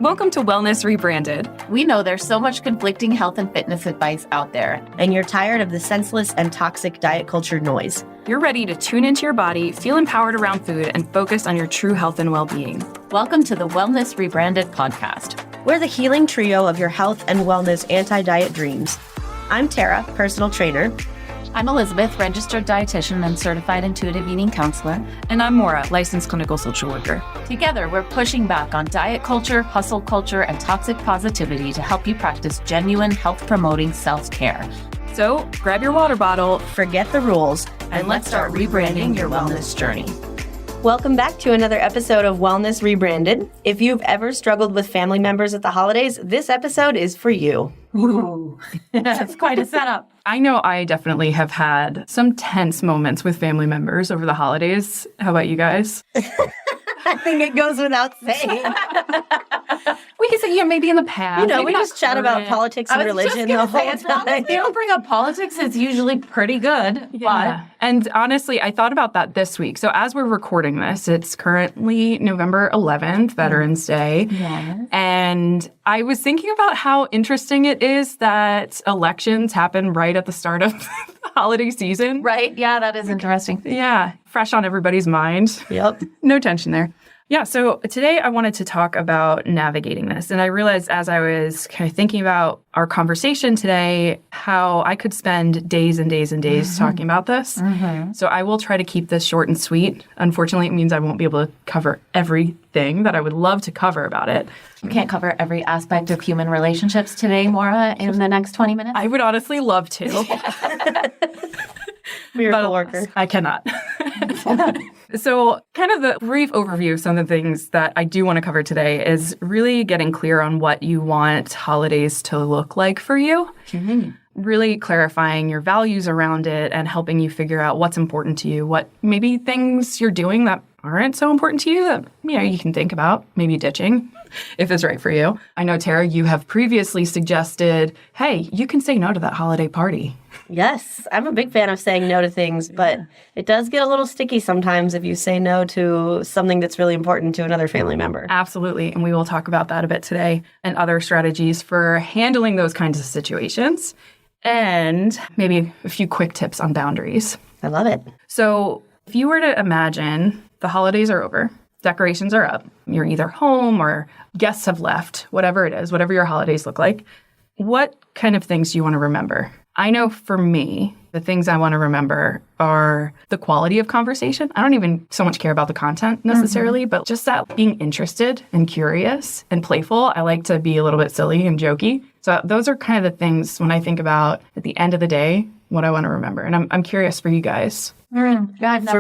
Welcome to Wellness Rebranded. We know there's so much conflicting health and fitness advice out there. And you're tired of the senseless and toxic diet culture noise. You're ready to tune into your body, feel empowered around food, and focus on your true health and well-being. Welcome to the Wellness Rebranded podcast. We're the healing trio of your health and wellness anti-diet dreams. I'm Tara, personal trainer. I'm Elizabeth, registered dietitian and certified intuitive eating counselor. And I'm Maura, licensed clinical social worker. Together, we're pushing back on diet culture, hustle culture, and toxic positivity to help you practice genuine health-promoting self-care. So grab your water bottle, forget the rules, and let's start rebranding your wellness journey. Welcome back to another episode of Wellness Rebranded. If you've ever struggled with family members at the holidays, this episode is for you. Ooh, that's quite a setup. I know I definitely have had some tense moments with family members over the holidays. How about you guys? I think it goes without saying. We can say, maybe in the past. You know, we just chat about politics and religion the whole time. If they don't bring up politics, it's usually pretty good. Yeah. And honestly, I thought about that this week. So as we're recording this, it's currently November 11th, Veterans Day. Yeah. And I was thinking about how interesting it is that elections happen right at the start of the holiday season. Right? Yeah, that is interesting. Yeah. Fresh on everybody's mind. Yep. No tension there. Yeah, so today I wanted to talk about navigating this. And I realized as I was kind of thinking about our conversation today, how I could spend days and days and days talking about this. So I will try to keep this short and sweet. Unfortunately, it means I won't be able to cover everything that I would love to cover about it. You can't cover every aspect of human relationships today, Maura, in the next 20 minutes? I would honestly love to. Miracle worker. I cannot. So kind of the brief overview of some of the things that I do want to cover today is really getting clear on what you want holidays to look like for you. Really clarifying your values around it and helping you figure out what's important to you, what maybe things you're doing that aren't so important to you that, you can think about, maybe ditching if it's right for you. I know, Tara, you have previously suggested, hey, you can say no to that holiday party. Yes, I'm a big fan of saying no to things, but it does get a little sticky sometimes if you say no to something that's really important to another family member. Absolutely. And we will talk about that a bit today and other strategies for handling those kinds of situations and maybe a few quick tips on boundaries. I love it. So if you were to imagine the holidays are over, decorations are up, you're either home or guests have left, whatever it is, whatever your holidays look like, what kind of things do you want to remember? I know for me, the things I want to remember are the quality of conversation. I don't even so much care about the content necessarily, but just that being interested and curious and playful. I like to be a little bit silly and jokey. So those are kind of the things when I think about at the end of the day, what I want to remember. And I'm curious for you guys. For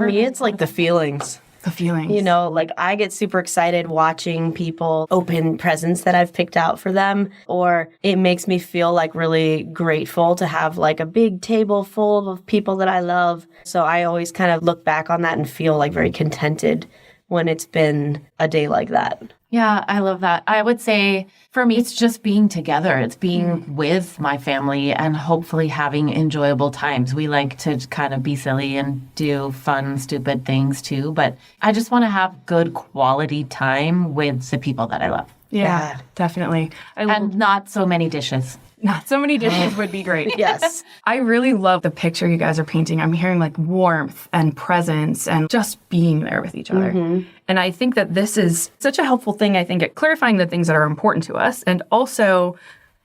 me, it's like the feelings. The feelings. You know, like I get super excited watching people open presents that I've picked out for them, or it makes me feel like really grateful to have like a big table full of people that I love. So I always kind of look back on that and feel like very contented when it's been a day like that. Yeah, I love that. I would say for me, it's just being together. It's being with my family and hopefully having enjoyable times. We like to kind of be silly and do fun, stupid things too. But I just want to have good quality time with the people that I love. Yeah, definitely. And not so many dishes. Not so many dishes would be great. Yes. I really love the picture you guys are painting. I'm hearing like warmth and presence and just being there with each other. And I think that this is such a helpful thing, I think, at clarifying the things that are important to us. And also,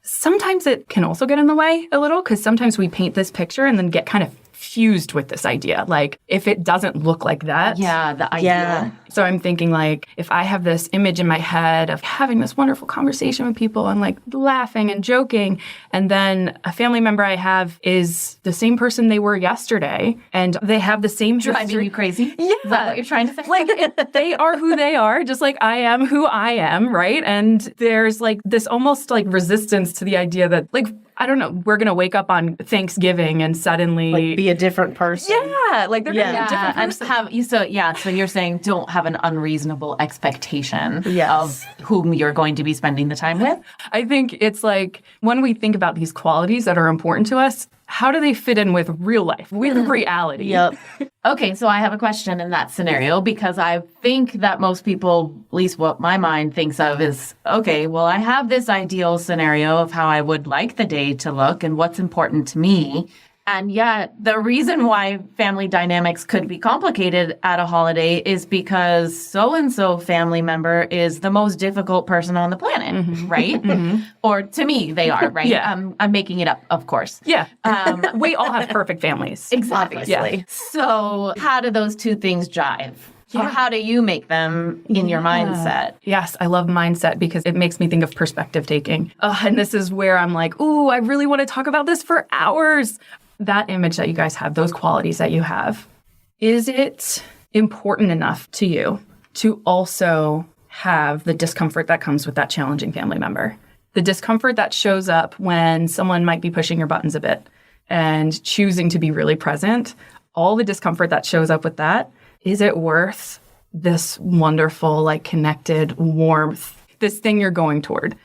sometimes it can also get in the way a little because sometimes we paint this picture and then get kind of fused with this idea. Like, if it doesn't look like that. Yeah, the idea. Yeah. So I'm thinking like, if I have this image in my head of having this wonderful conversation with people and like laughing and joking, and then a family member I have is the same person they were yesterday, and they have the same Driving you crazy? Yeah. Is that what you're trying to say? Like, they are who they are, just like I am who I am, right? And there's like this almost like resistance to the idea that like, I don't know, we're going to wake up on Thanksgiving and suddenly Like be a different person. Yeah, like they're going to be a different person. And so you're saying don't have an unreasonable expectation Yes. of whom you're going to be spending the time with. I think it's like when we think about these qualities that are important to us, how do they fit in with real life, with reality? Yep. Okay, so I have a question in that scenario because I think that most people, at least what my mind thinks of is, okay, well, I have this ideal scenario of how I would like the day to look and what's important to me. And yet, the reason why family dynamics could be complicated at a holiday is because so-and-so family member is the most difficult person on the planet, right? Or to me, they are, right? Yeah. I'm making it up, of course. Yeah. We all have perfect families. Exactly. Obviously. So how do those two things jive? Or how do you make them in your mindset? Yes, I love mindset because it makes me think of perspective taking. And this is where I'm like, ooh, I really want to talk about this for hours. That image that you guys have, those qualities that you have, is it important enough to you to also have the discomfort that comes with that challenging family member? The discomfort that shows up when someone might be pushing your buttons a bit and choosing to be really present, all the discomfort that shows up with that, is it worth this wonderful, like connected warmth, this thing you're going toward?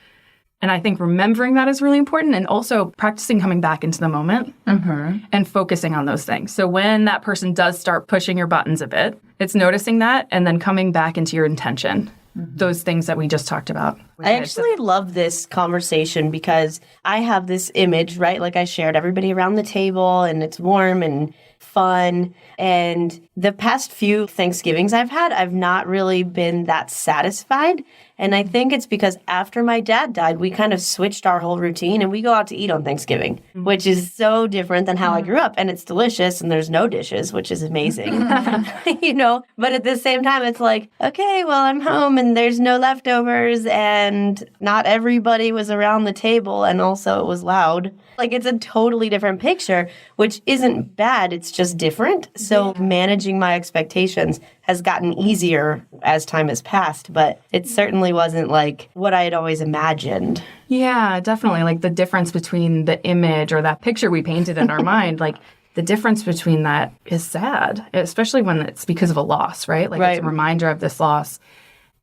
And I think remembering that is really important, and also practicing coming back into the moment and focusing on those things. So when that person does start pushing your buttons a bit, it's noticing that and then coming back into your intention, those things that we just talked about. I actually love this conversation because I have this image, right? Like I shared, everybody around the table and it's warm and fun. And the past few Thanksgivings I've had, I've not really been that satisfied. And I think it's because after my dad died, we kind of switched our whole routine and we go out to eat on Thanksgiving, which is so different than how I grew up. And it's delicious and there's no dishes, which is amazing, But at the same time, it's like, okay, well, I'm home and there's no leftovers and not everybody was around the table. And also it was loud. Like it's a totally different picture, which isn't bad. It's just different. So managing my expectations has gotten easier as time has passed, but it certainly wasn't like what I had always imagined. Yeah, definitely. Like the difference between the image or that picture we painted in our mind, like the difference between that is sad, especially when it's because of a loss, right? Like it's a reminder of this loss.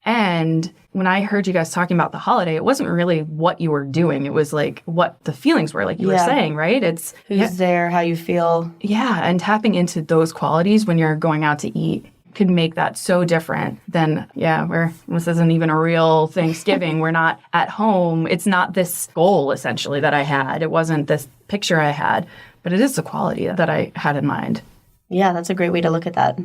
And when I heard you guys talking about the holiday, it wasn't really what you were doing. It was like what the feelings were, like you were saying, right? It's who's there, how you feel. Yeah, and tapping into those qualities when you're going out to eat could make that so different than, this isn't even a real Thanksgiving. We're not at home. It's not this goal, essentially, that I had. It wasn't this picture I had, but it is the quality that I had in mind. Yeah, that's a great way to look at that.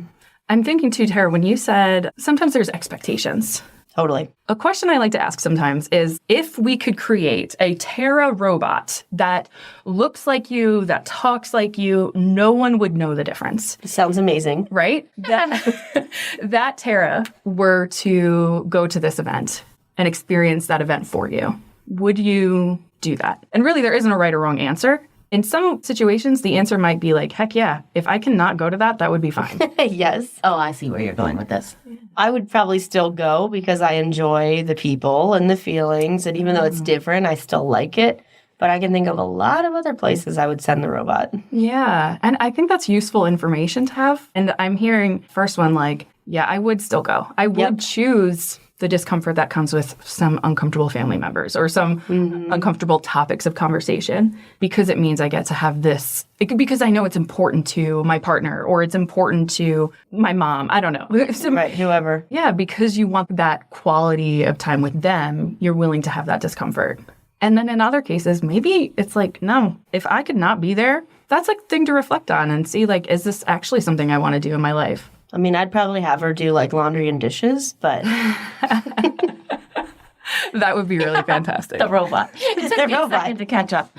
I'm thinking too, Tara, when you said sometimes there's expectations. Totally. A question I like to ask sometimes is if we could create a Tara robot that looks like you, that talks like you, no one would know the difference. Sounds amazing. Right? That Tara were to go to this event and experience that event for you. Would you do that? And really, there isn't a right or wrong answer. In some situations, the answer might be like, heck yeah, if I cannot go to that, that would be fine. Yes. Oh, I see where you're going with this. I would probably still go because I enjoy the people and the feelings. And even though it's different, I still like it. But I can think of a lot of other places I would send the robot. Yeah. And I think that's useful information to have. And I'm hearing first one like, yeah, I would still go. I would choose the discomfort that comes with some uncomfortable family members or some uncomfortable topics of conversation because it means I get to have this, because I know it's important to my partner or it's important to my mom. I don't know. Right, whoever. Yeah, because you want that quality of time with them, you're willing to have that discomfort. And then in other cases, maybe it's like, no, if I could not be there, that's a thing to reflect on and see, like, is this actually something I want to do in my life? I mean, I'd probably have her do like laundry and dishes, but that would be really fantastic. The robot. It took me a second to catch up.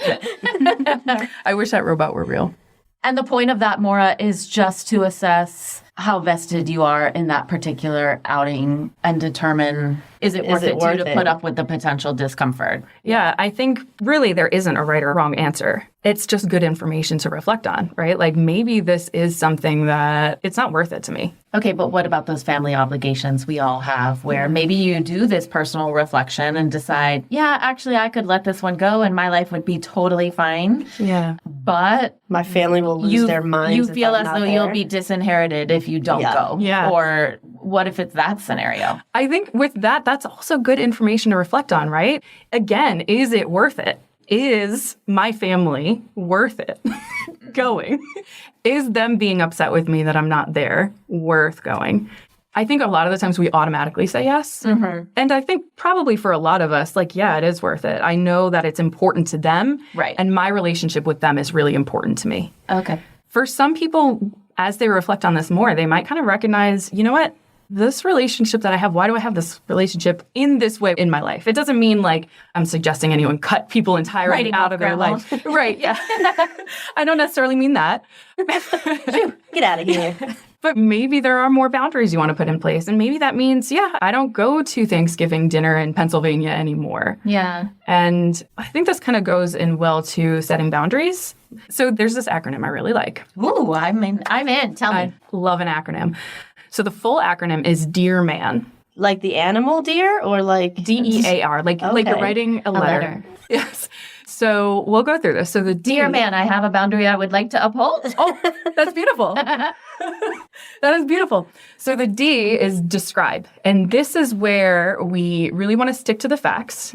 I wish that robot were real. And the point of that, Maura, is just to assess how vested you are in that particular outing and determine, is it worth it to you to put up with the potential discomfort? Yeah, I think really there isn't a right or wrong answer. It's just good information to reflect on, right? Like maybe this is something that it's not worth it to me. Okay, but what about those family obligations we all have where maybe you do this personal reflection and decide, yeah, actually I could let this one go and my life would be totally fine. Yeah. But my family will lose their minds. You feel as though you'll be disinherited if you don't go. Yeah. Or what if it's that scenario? I think with that, that's also good information to reflect on, right? Again, is it worth it? is my family worth it going? Is them being upset with me that I'm not there worth going? I think a lot of the times we automatically say yes. Mm-hmm. And I think probably for a lot of us, like, yeah, it is worth it. I know that it's important to them. Right. And my relationship with them is really important to me. Okay. For some people, as they reflect on this more, they might kind of recognize, you know what? This relationship that I have, why do I have this relationship in this way in my life? It doesn't mean like I'm suggesting anyone cut people entirely out of their life. Right, yeah. I don't necessarily mean that. Get out of here. But maybe there are more boundaries you want to put in place. And maybe that means, yeah, I don't go to Thanksgiving dinner in Pennsylvania anymore. Yeah. And I think this kind of goes in well to setting boundaries. So there's this acronym I really like. Ooh, I'm in. Tell me. I love an acronym. So the full acronym is Dear Man. Like the animal deer or like? DEAR, like you're writing a letter. Yes. So we'll go through this. So the Dear man, I have a boundary I would like to uphold. Oh, that's beautiful. That is beautiful. So the D is describe. And this is where we really want to stick to the facts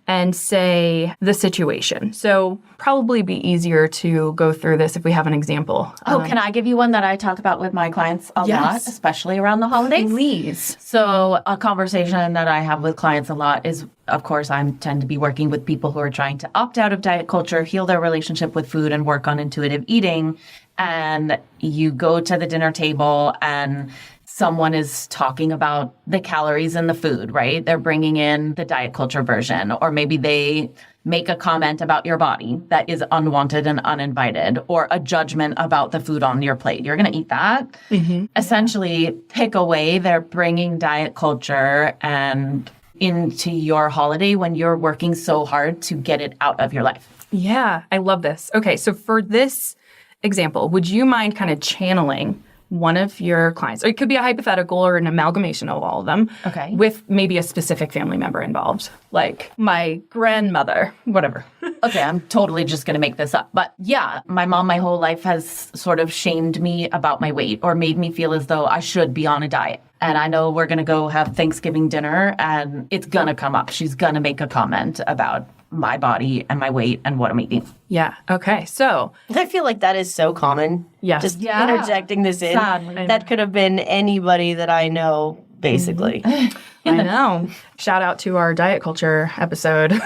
and say the situation. So probably be easier to go through this if we have an example. Oh, can I give you one that I talk about with my clients a lot, especially around the holidays? Please. So a conversation that I have with clients a lot is, of course, I tend to be working with people who are trying to opt out of diet culture, heal their relationship with food, and work on intuitive eating. And you go to the dinner table and someone is talking about the calories in the food, right? They're bringing in the diet culture version, or maybe they make a comment about your body that is unwanted and uninvited, or a judgment about the food on your plate. You're going to eat that. Mm-hmm. Essentially, pick away. They're bringing diet culture and into your holiday when you're working so hard to get it out of your life. Yeah, I love this. Okay, so for this example, would you mind kind of channeling one of your clients, or it could be a hypothetical or an amalgamation of all of them, with maybe a specific family member involved, like my grandmother, whatever. Okay, I'm totally just going to make this up. But yeah, my mom my whole life has sort of shamed me about my weight or made me feel as though I should be on a diet. And I know we're going to go have Thanksgiving dinner and it's going to come up. She's going to make a comment about my body and my weight and what I'm eating. Yeah. Okay. So I feel like that is so common. Yes. Just interjecting this in. Sadly. That could have been anybody that I know, basically. I know. Shout out to our diet culture episode.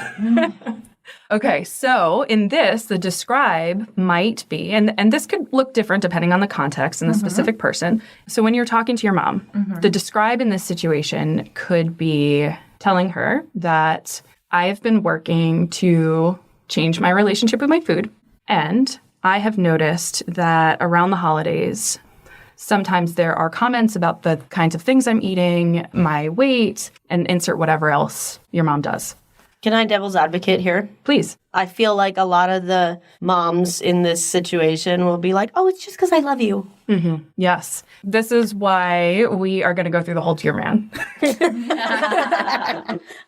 Okay, so in this, the describe might be, and this could look different depending on the context and the specific person. So when you're talking to your mom, the describe in this situation could be telling her that I have been working to change my relationship with my food, and I have noticed that around the holidays, sometimes there are comments about the kinds of things I'm eating, my weight, and insert whatever else your mom does. Can I devil's advocate here? Please. I feel like a lot of the moms in this situation will be like, oh, it's just because I love you. Mm-hmm. Yes. This is why we are going to go through the whole Dear Man.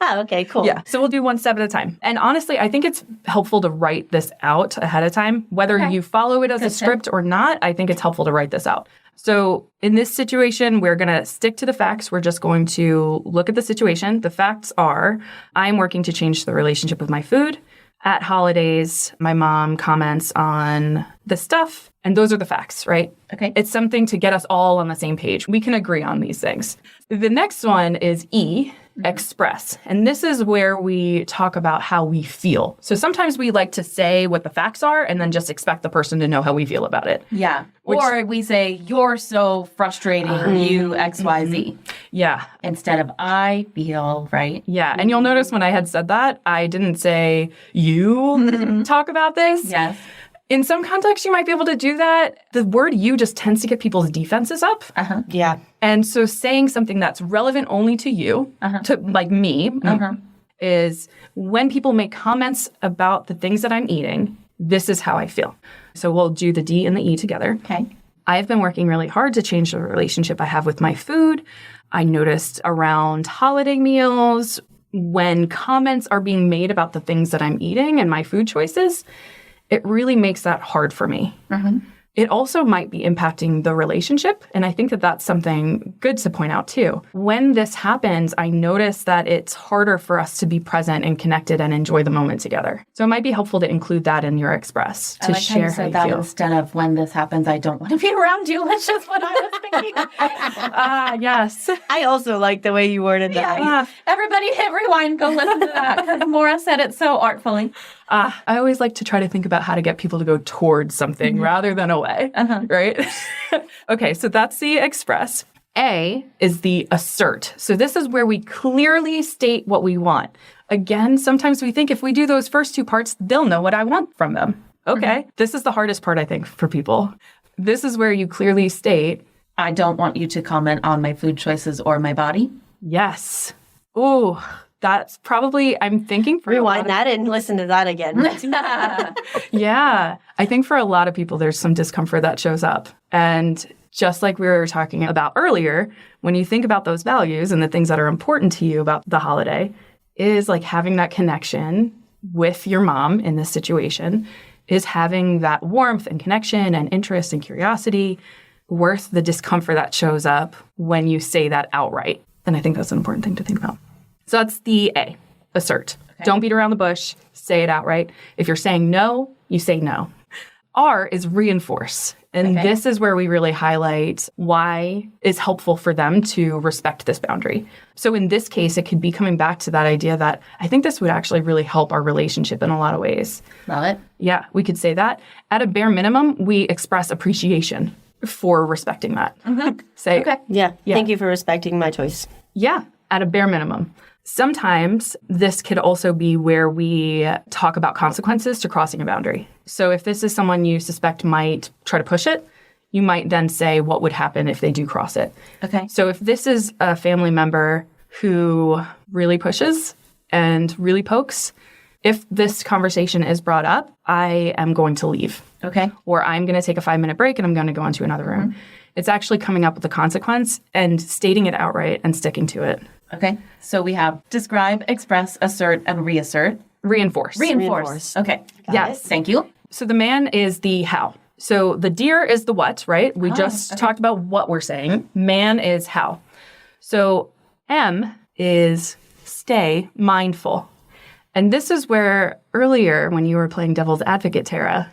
Oh, okay, cool. Yeah. So we'll do one step at a time. And honestly, I think it's helpful to write this out ahead of time. Whether you follow it as a script or not, I think it's helpful to write this out. So in this situation, we're going to stick to the facts. We're just going to look at the situation. The facts are, I'm working to change the relationship with my food. At holidays, my mom comments on the stuff, and those are the facts, right? Okay. It's something to get us all on the same page. We can agree on these things. The next one is E, express. And this is where we talk about how we feel. So sometimes we like to say what the facts are and then just expect the person to know how we feel about it. Yeah. Or we say, you're so frustrating, you X, Y, Z. Yeah. Instead of I feel, right? Yeah. And you'll notice when I had said that, I didn't say, you talk about this. Yes. In some contexts, you might be able to do that. The word you just tends to get people's defenses up. Yeah. And so saying something that's relevant only to you, to like me, is when people make comments about the things that I'm eating, this is how I feel. So we'll do the D and the E together. Okay. I've been working really hard to change the relationship I have with my food. I noticed around holiday meals, when comments are being made about the things that I'm eating and my food choices, it really makes that hard for me. it also might be impacting the relationship. And I think that that's something good to point out too. When this happens, I notice that it's harder for us to be present and connected and enjoy the moment together. So it might be helpful to include that in your express to share how you feel. Instead of when this happens, I don't want to be around you. That's just what I was thinking. Yes. I also like the way you worded that. Everybody hit rewind. Go listen to that because Maura said it so artfully. I always like to try to think about how to get people to go towards something rather than away, right? Okay, so that's the express. A is the assert. So this is where we clearly state what we want. Again, sometimes we think if we do those first two parts, they'll know what I want from them. Okay, this is the hardest part, I think, for people. This is where you clearly state, I don't want you to comment on my food choices or my body. yes. Ooh. That's probably, I'm thinking for Rewind that and listen to that again. Yeah. I think for a lot of people, there's some discomfort that shows up. And just like we were talking about earlier, when you think about those values and the things that are important to you about the holiday, is like having that connection with your mom in this situation, is having that warmth and connection and interest and curiosity worth the discomfort that shows up when you say that outright. And I think that's an important thing to think about. So that's the A, assert. Okay. Don't beat around the bush, say it outright. If you're saying no, you say no. R is reinforce. And this is where we really highlight why it's helpful for them to respect this boundary. So in this case, it could be coming back to that idea that I think this would actually really help our relationship in a lot of ways. Love it. Yeah, we could say that. At a bare minimum, we express appreciation for respecting that. Say, Yeah, thank you for respecting my choice. Yeah, at a bare minimum. Sometimes this could also be where we talk about consequences to crossing a boundary. So if this is someone you suspect might try to push it, you might then say what would happen if they do cross it. Okay. So if this is a family member who really pushes and really pokes, if this conversation is brought up, I am going to leave. Okay. Or I'm going to take a 5-minute break and I'm going to go into another room. It's actually coming up with the consequence and stating it outright and sticking to it. Okay. So we have describe, express, assert, and reassert. Reinforce. Reinforce. Okay. Yes. Thank you. So the man is the how. So the deer is the what, right? We just talked about what we're saying. Man is how. So M is stay mindful. And this is where earlier when you were playing devil's advocate, Tara,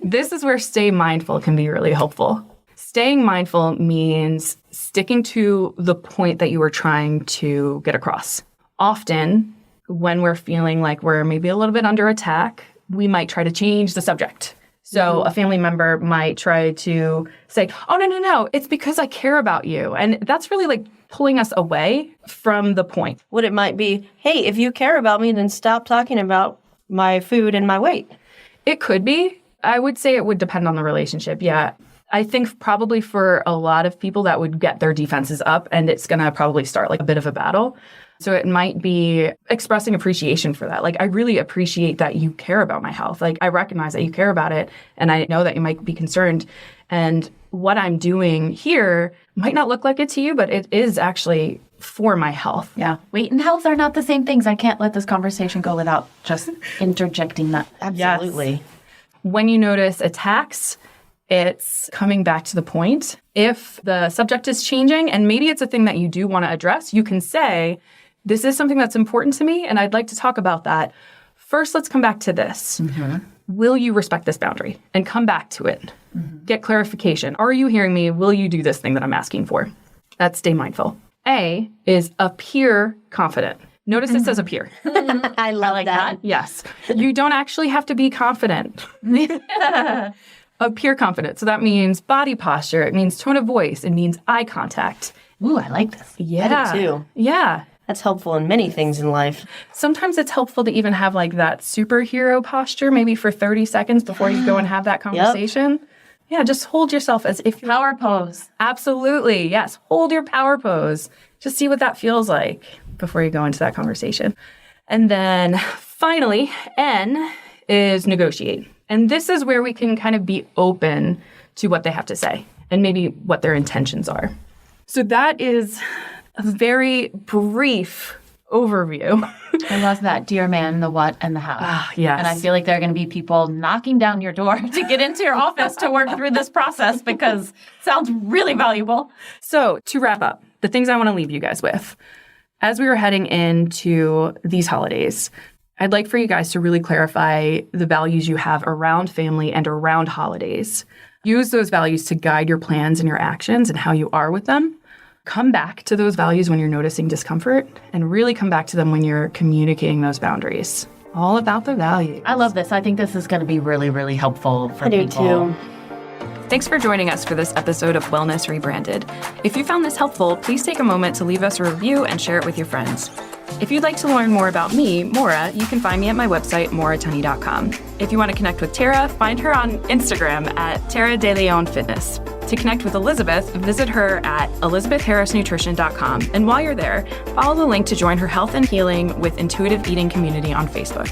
this is where stay mindful can be really helpful. Staying mindful means sticking to the point that you were trying to get across. Often, when we're feeling like we're maybe a little bit under attack, we might try to change the subject. So a family member might try to say, oh, no, it's because I care about you. And that's really like pulling us away from the point. What it might be, hey, if you care about me, then stop talking about my food and my weight. It could be. I would say it would depend on the relationship. Yeah. I think probably for a lot of people that would get their defenses up and it's going to probably start like a bit of a battle. So it might be expressing appreciation for that. Like, I really appreciate that you care about my health. Like, I recognize that you care about it and I know that you might be concerned. And what I'm doing here might not look like it to you, but it is actually for my health. Yeah. Weight and health are not the same things. I can't let this conversation go without just interjecting that. Absolutely. Yes. When you notice attacks, it's coming back to the point. If the subject is changing and maybe it's a thing that you do want to address, you can say, this is something that's important to me and I'd like to talk about that. First, let's come back to this. Will you respect this boundary? And come back to it. Get clarification. Are you hearing me? Will you do this thing that I'm asking for? That's stay mindful. A is appear confident. Notice it says appear. I love that. Yes. You don't actually have to be confident. Appear confident. So that means body posture. It means tone of voice. It means eye contact. Ooh, I like this. Yeah. I do too. Yeah. That's helpful in many things in life. Sometimes it's helpful to even have like that superhero posture, maybe for 30 seconds before you go and have that conversation. Yeah, just hold yourself as if you're... Power pose. Absolutely. Yes. Hold your power pose. Just see what that feels like before you go into that conversation. And then finally, N is negotiate. And this is where we can kind of be open to what they have to say and maybe what their intentions are. So that is a very brief overview I love that. Dear man, the what, and the how. Yes. And I feel like there are going to be people knocking down your door to get into your office to work through this process because it sounds really valuable. So to wrap up, the things I want to leave you guys with. As we were heading into these holidays, I'd like for you guys to really clarify the values you have around family and around holidays. Use those values to guide your plans and your actions and how you are with them. Come back to those values when you're noticing discomfort, and really come back to them when you're communicating those boundaries. All about the values. I love this. I think this is going to be really, really helpful for I do people. too. Thanks for joining us for this episode of Wellness Rebranded. If you found this helpful, please take a moment to leave us a review and share it with your friends. If you'd like to learn more about me, Maura, you can find me at my website, mauratunney.com. If you want to connect with Tara, find her on Instagram at Tara De Leon Fitness. To connect with Elizabeth, visit her at elizabethharrisnutrition.com. And while you're there, follow the link to join her Health and Healing with Intuitive Eating community on Facebook.